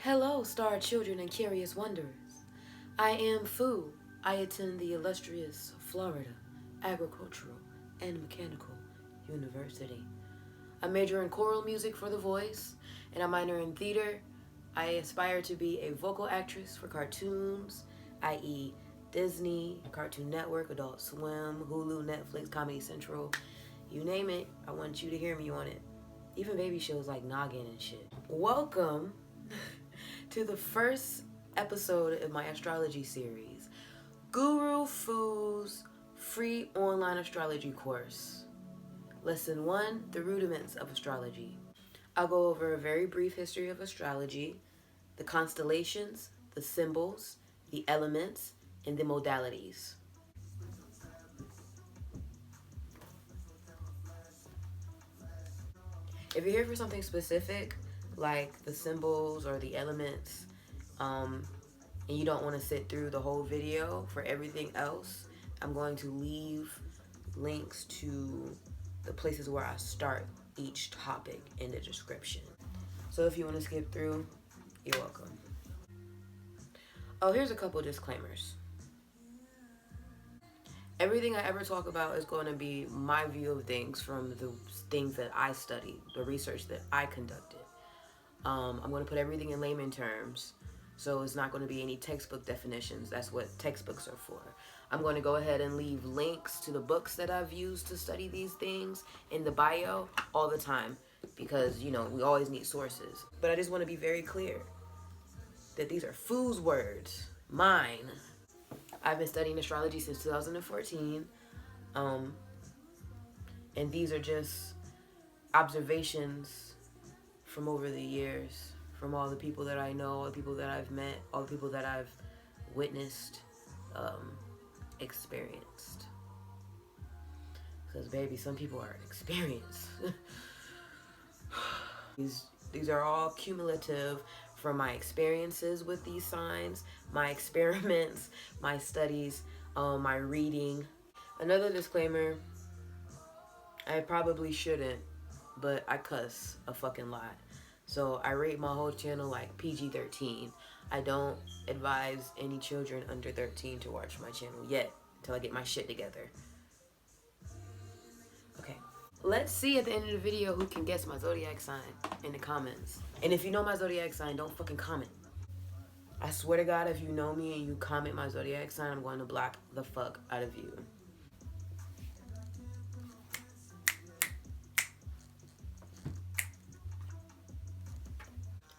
Hello, star children and curious wanderers. I am Fu. I attend the illustrious Florida Agricultural and Mechanical University. I major in choral music for the voice, and I minor in theater. I aspire to be a vocal actress for cartoons, i.e., Disney, Cartoon Network, Adult Swim, Hulu, Netflix, Comedy Central. You name it, I want you to hear me on it. Even baby shows like Noggin and shit. Welcome to the first episode of my astrology series, Guru Fu's free online astrology course. Lesson 1, the rudiments of astrology. I'll go over a very brief history of astrology, the constellations, the symbols, the elements, and the modalities. If you're here for something specific, like the symbols or the elements, and you don't want to sit through the whole video for everything else, I'm going to leave links to the places where I start each topic in the description. So if you want to skip through, you're welcome. Oh, here's a couple disclaimers. Everything I ever talk about is going to be my view of things from the things that I studied, the research that I conducted. I'm going to put everything in layman terms, so it's not going to be any textbook definitions. That's what textbooks are for. I'm going to go ahead and leave links to the books that I've used to study these things in the bio all the time because, you know, we always need sources. But I just want to be very clear that these are Fu's words, mine. I've been studying astrology since 2014, and these are just observations from over the years, from all the people that I know, all the people that I've met, all the people that I've witnessed, experienced. Because baby, some people are experienced. These are all cumulative from my experiences with these signs, my experiments, my studies, my reading. Another disclaimer, I probably shouldn't, but I cuss a fucking lot. So I rate my whole channel like PG-13. I don't advise any children under 13 to watch my channel yet until I get my shit together. Okay. Let's see at the end of the video who can guess my zodiac sign in the comments. And if you know my zodiac sign, don't fucking comment. I swear to God, if you know me and you comment my zodiac sign, I'm going to block the fuck out of you.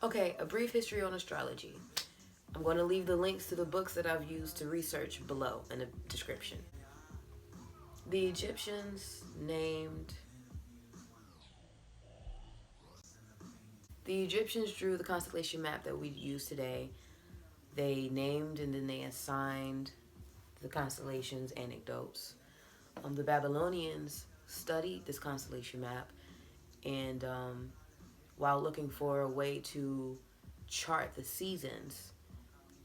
Okay, a brief history on astrology. I'm going to leave the links to the books that I've used to research below in the description. The Egyptians drew the constellation map that we use today. They named and then they assigned the constellations anecdotes. The Babylonians studied this constellation map, and while looking for a way to chart the seasons,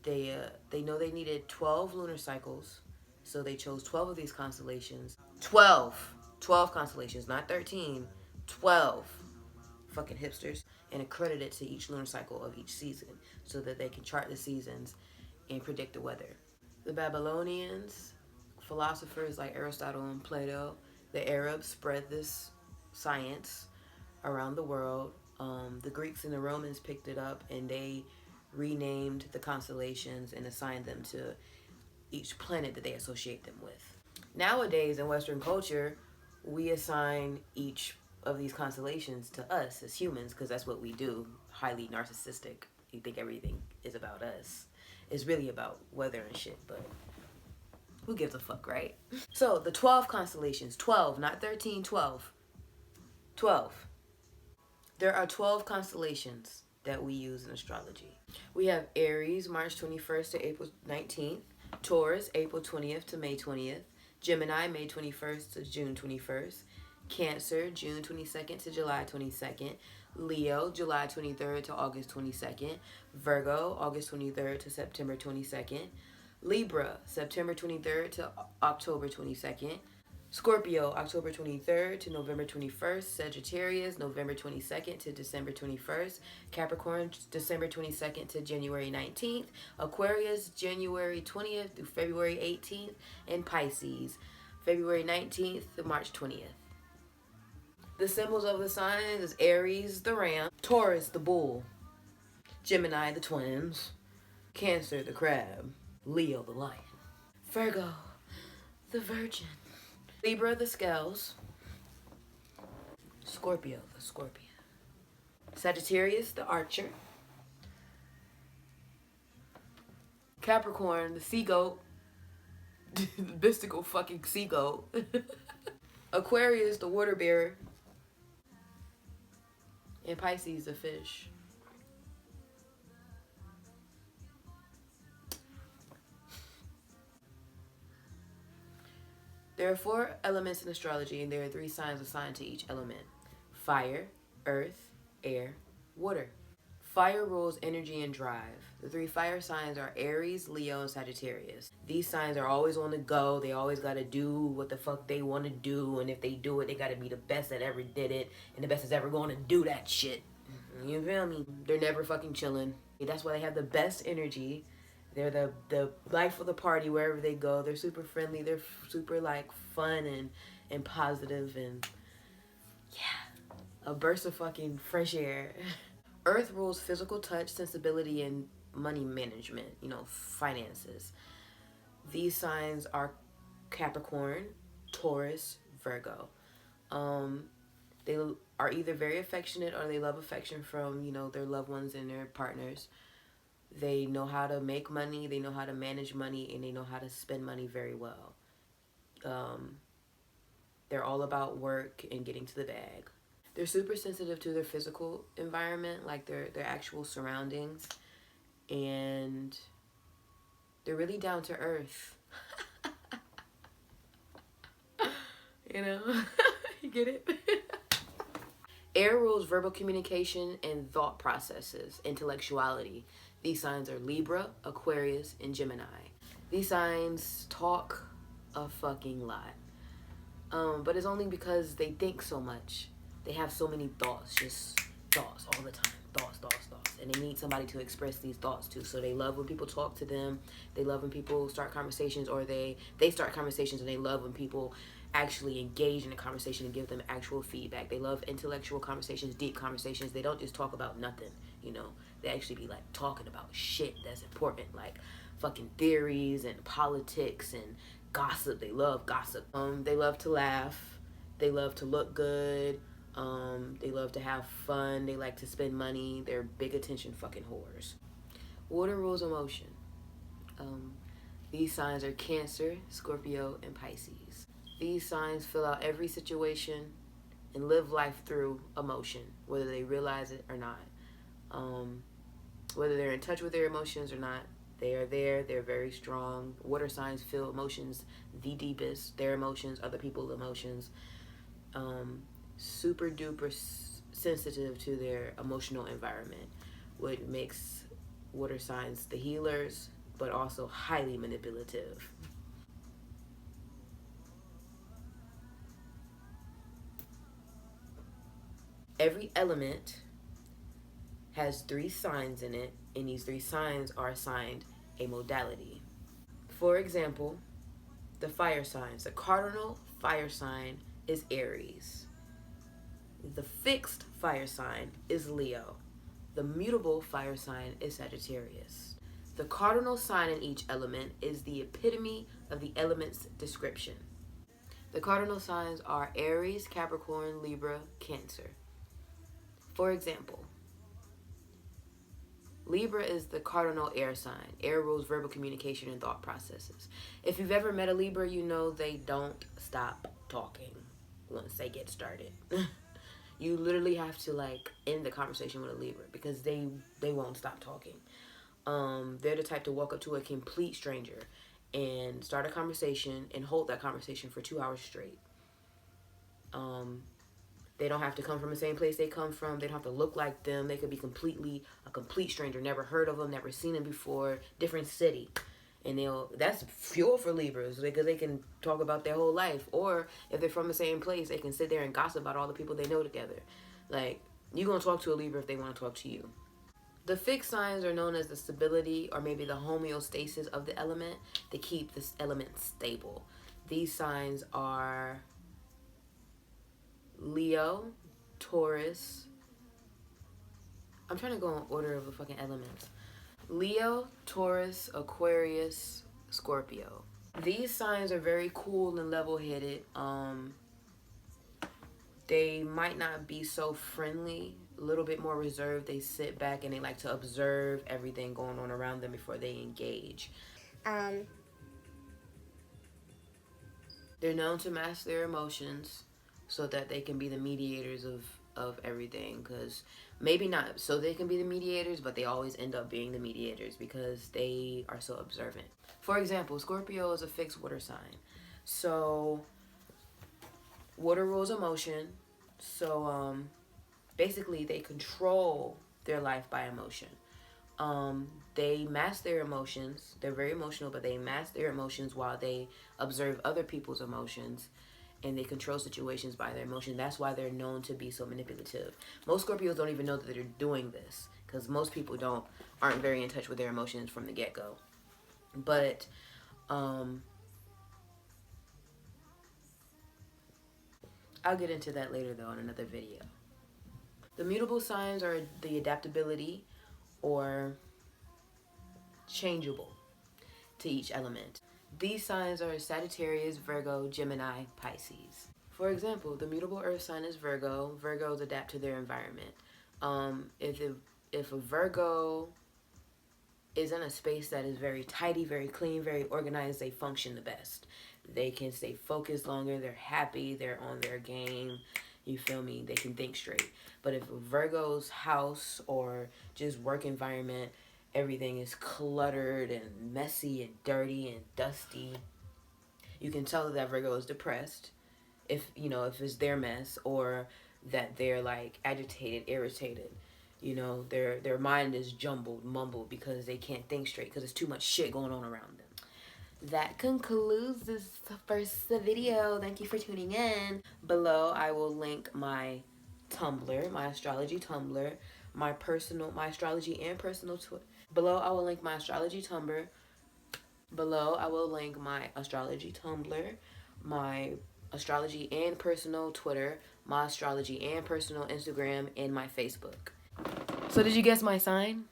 they know they needed 12 lunar cycles, so they chose 12 of these constellations. 12 constellations, not 13, 12. Fucking hipsters. And accredit it to each lunar cycle of each season so that they can chart the seasons and predict the weather. The Babylonians, philosophers like Aristotle and Plato, the Arabs spread this science around the world. The Greeks and the Romans picked it up and they renamed the constellations and assigned them to each planet that they associate them with. Nowadays in Western culture, we assign each of these constellations to us as humans because that's what we do. Highly narcissistic. You think everything is about us. It's really about weather and shit, but who gives a fuck, right? So the 12 constellations, 12, not 13, 12. 12. There are 12 constellations that we use in astrology. We have Aries, March 21st to April 19th. Taurus, April 20th to May 20th. Gemini, May 21st to June 21st. Cancer, June 22nd to July 22nd. Leo, July 23rd to August 22nd. Virgo, August 23rd to September 22nd. Libra, September 23rd to October 22nd. Scorpio, October 23rd to November 21st. Sagittarius, November 22nd to December 21st. Capricorn, December 22nd to January 19th. Aquarius, January 20th through February 18th. And Pisces, February 19th to March 20th. The symbols of the signs is Aries, the ram, Taurus, the bull, Gemini, the twins, Cancer, the crab, Leo, the lion, Virgo, the virgin, Libra, the scales, Scorpio, the scorpion, Sagittarius, the archer, Capricorn, the sea goat, the mystical fucking sea goat, Aquarius, the water bearer, and Pisces, the fish. There are 4 elements in astrology, and there are 3 signs assigned to each element: fire, earth, air, water. Fire rules energy and drive. The 3 fire signs are Aries, Leo, and Sagittarius. These signs are always on the go. They always got to do what the fuck they want to do, and if they do it, they got to be the best that ever did it, and the best that's ever going to do that shit. You feel me? They're never fucking chilling. That's why they have the best energy. They're the life of the party wherever they go. They're super friendly. They're super like fun and positive, and yeah, a burst of fucking fresh air. Earth rules physical touch, sensibility, and money management, finances. These signs are Capricorn, Taurus, Virgo. They are either very affectionate or they love affection from, their loved ones and their partners. They know how to make money, they know how to manage money, and they know how to spend money very well. They're all about work and getting to the bag. They're super sensitive to their physical environment, like their actual surroundings, and they're really down to earth. You get it? Air rules verbal communication and thought processes, intellectuality. These signs are Libra, Aquarius, and Gemini. These signs talk a fucking lot. But it's only because they think so much. They have so many thoughts, just thoughts all the time. Thoughts. And they need somebody to express these thoughts to. So they love when people talk to them. They love when people start conversations, or they start conversations, and they love when people actually engage in a conversation and give them actual feedback. They love intellectual conversations, deep conversations. They don't just talk about nothing, They actually be like talking about shit that's important, like fucking theories and politics and gossip. They love gossip. They love to laugh. They love to look good. They love to have fun. They like to spend money. They're big attention fucking whores. Water rules emotion. These signs are Cancer, Scorpio, and Pisces. These signs fill out every situation and live life through emotion, whether they realize it or not. Whether they're in touch with their emotions or not, they are there. They're very strong. Water signs feel emotions the deepest. Their emotions, other people's emotions. Super duper sensitive to their emotional environment, which makes water signs the healers, but also highly manipulative. Every element has 3 signs in it, and these 3 signs are assigned a modality. For example, the fire signs. The cardinal fire sign is Aries. The fixed fire sign is Leo. The mutable fire sign is Sagittarius. The cardinal sign in each element is the epitome of the element's description. The cardinal signs are Aries, Capricorn, Libra, Cancer. For example, Libra is the cardinal air sign. Air rules verbal communication and thought processes. If you've ever met a Libra, you know they don't stop talking once they get started. You literally have to end the conversation with a Libra because they won't stop talking. They're the type to walk up to a complete stranger and start a conversation and hold that conversation for 2 hours straight. They don't have to come from the same place they come from. They don't have to look like them. They could be a complete stranger, never heard of them, never seen them before, different city. And that's fuel for Libras because they can talk about their whole life. Or if they're from the same place, they can sit there and gossip about all the people they know together. Like, you're going to talk to a Libra if they want to talk to you. The fixed signs are known as the stability or maybe the homeostasis of the element. They keep this element stable. These signs are Leo, Taurus. I'm trying to go in order of the fucking elements. Leo, Taurus, Aquarius, Scorpio. These signs are very cool and level-headed. They might not be so friendly, a little bit more reserved. They sit back and they like to observe everything going on around them before they engage. They're known to mask their emotions so that they can be the mediators of everything. Because maybe not so they can be the mediators, but they always end up being the mediators because they are so observant. For example, Scorpio is a fixed water sign. So water rules emotion. So basically they control their life by emotion. They mask their emotions. They're very emotional, but they mask their emotions while they observe other people's emotions, and they control situations by their emotion. That's why they're known to be so manipulative. Most Scorpios don't even know that they're doing this because most people aren't very in touch with their emotions from the get-go. But I'll get into that later though in another video. The mutable signs are the adaptability or changeable to each element. These signs are Sagittarius, Virgo, Gemini, Pisces. For example, the mutable earth sign is Virgo. Virgos adapt to their environment. If a Virgo is in a space that is very tidy, very clean, very organized, they function the best. They can stay focused longer. They're happy. They're on their game. You feel me? They can think straight. But if a Virgo's house or just work environment, everything is cluttered and messy and dirty and dusty, you can tell that Virgo is depressed if it's their mess, or that they're like agitated, irritated. Their mind is jumbled, mumbled because they can't think straight because there's too much shit going on around them. That concludes this first video. Thank you for tuning in. Below, I will link my Tumblr, my astrology Tumblr, my astrology and personal Twitter. Below, I will link my astrology Tumblr. Below, I will link my astrology Tumblr, my astrology and personal Twitter, my astrology and personal Instagram, and my Facebook. So did you guess my sign?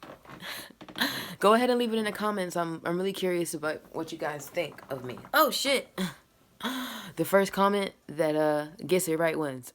Go ahead and leave it in the comments. I'm really curious about what you guys think of me. Oh shit. The first comment that gets it right wins.